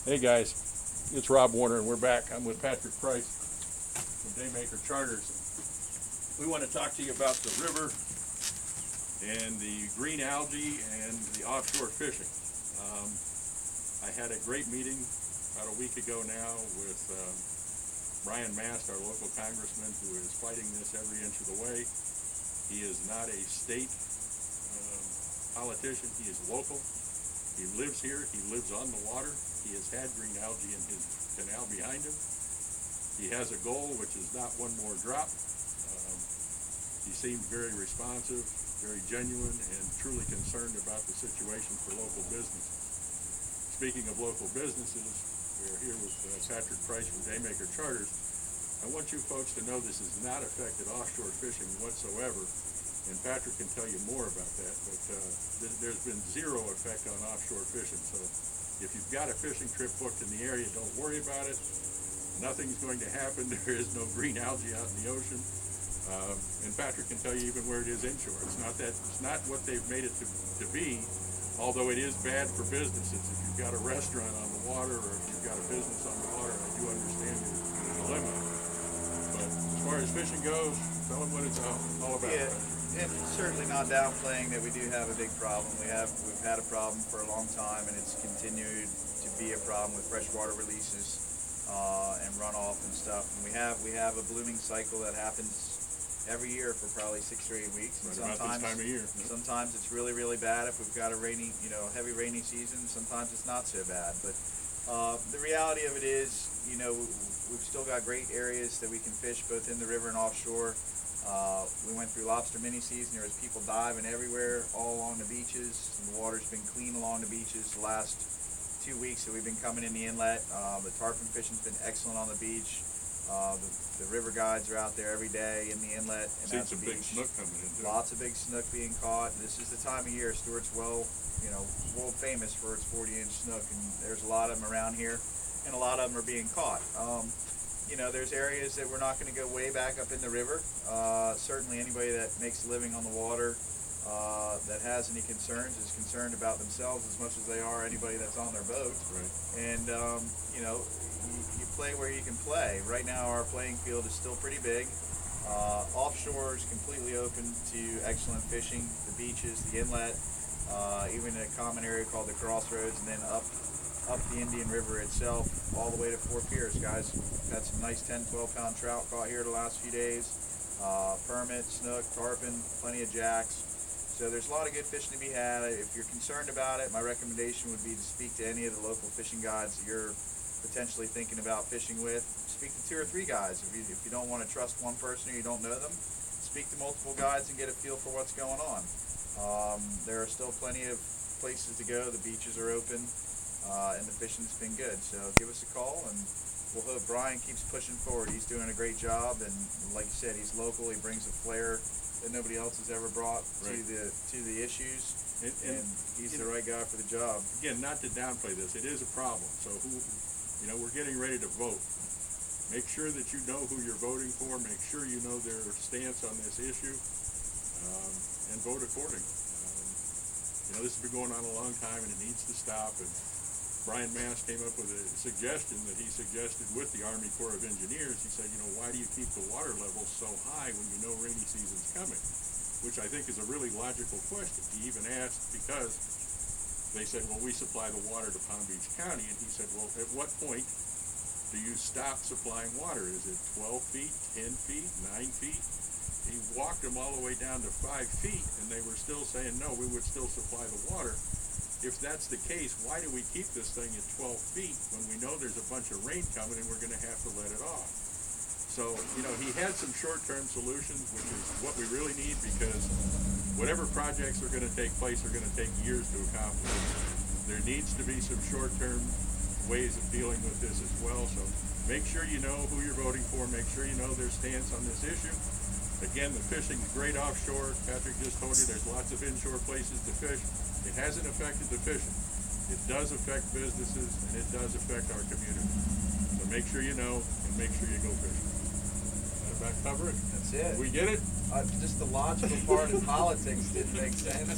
Hey guys, it's Rob Warner and we're back. I'm with Patrick Price from Daymaker Charters. We want to talk to you about the river and the green algae and the offshore fishing. I had a great meeting about a week ago now with Brian Mast, our local congressman, who is fighting this every inch of the way. He is not a state politician, he is local. He lives here, he lives on the water. He has had green algae in his canal behind him. He has a goal, which is not one more drop. He seemed very responsive, very genuine, and truly concerned about the situation for local businesses. Speaking of local businesses, we are here with Patrick Price from Daymaker Charters. I want you folks to know this has not affected offshore fishing whatsoever, and Patrick can tell you more about that, but there's been zero effect on offshore fishing. So if you've got a fishing trip booked in the area, don't worry about it. Nothing's going to happen. There is no green algae out in the ocean. And Patrick can tell you even where it is inshore. It's not what they've made it to be, although it is bad for businesses. If you've got a restaurant on the water or if you've got a business on the water, I do understand your dilemma. But as far as fishing goes, tell them what it's all about. Yeah, and certainly not downplaying that we do have a big problem. We've had a problem for a long time, and it's continued to be a problem with freshwater releases and runoff and stuff. And we have a blooming cycle that happens every year for probably 6 or 8 weeks. And right about this time of year. Sometimes it's really, really bad if we've got a rainy, heavy rainy season. Sometimes it's not so bad. But the reality of it is, we've still got great areas that we can fish both in the river and offshore. We went through lobster mini season. There was people diving everywhere, all along the beaches. And the water's been clean along the beaches the last 2 weeks that we've been coming in the inlet. The tarpon fishing's been excellent on the beach. The river guides are out there every day in the inlet and Seen at the some beach. big snook coming in too. Lots of big snook being caught. This is the time of year. Stewart's world famous for its 40-inch snook, and there's a lot of them around here, and a lot of them are being caught. There's areas that we're not going to go way back up in the river. Certainly anybody that makes a living on the water that has any concerns is concerned about themselves as much as they are anybody that's on their boat. Right. And, you play where you can play. Right now our playing field is still pretty big. Offshore is completely open to excellent fishing. The beaches, the inlet, even a common area called the Crossroads, and then up the Indian River itself, all the way to Four Piers. Guys, had some nice 10, 12-pound trout caught here the last few days. Permit, snook, tarpon, plenty of jacks. So there's a lot of good fishing to be had. If you're concerned about it, my recommendation would be to speak to any of the local fishing guides that you're potentially thinking about fishing with. Speak to 2 or 3 guys. If you don't want to trust one person or you don't know them, speak to multiple guides and get a feel for what's going on. There are still plenty of places to go. The beaches are open. And the fishing's been good. So give us a call, and we'll hope Brian keeps pushing forward. He's doing a great job, and like you said, he's local. He brings a flair that nobody else has ever brought Right. to the issues, And he's the right guy for the job. Again, not to downplay this, it is a problem. So we're getting ready to vote. Make sure that you know who you're voting for. Make sure you know their stance on this issue, and vote accordingly. This has been going on a long time, and it needs to stop. And Brian Mast came up with a suggestion that he suggested with the Army Corps of Engineers. He said, why do you keep the water levels so high when you know rainy season's coming? Which I think is a really logical question. He even asked because they said, well, we supply the water to Palm Beach County. And he said, well, at what point do you stop supplying water? Is it 12 feet, 10 feet, 9 feet? He walked them all the way down to 5 feet, and they were still saying, no, we would still supply the water. If that's the case, why do we keep this thing at 12 feet when we know there's a bunch of rain coming and we're going to have to let it off? So, he had some short-term solutions, which is what we really need, because whatever projects are going to take place are going to take years to accomplish. There needs to be some short-term ways of dealing with this as well. So make sure you know who you're voting for. Make sure you know their stance on this issue. Again, the fishing's great offshore. Patrick just told you there's lots of inshore places to fish. It hasn't affected the fishing. It does affect businesses, and it does affect our community. So make sure you know, and make sure you go fishing. That about cover it? That's it. We get it? Just the logical part of politics didn't make sense.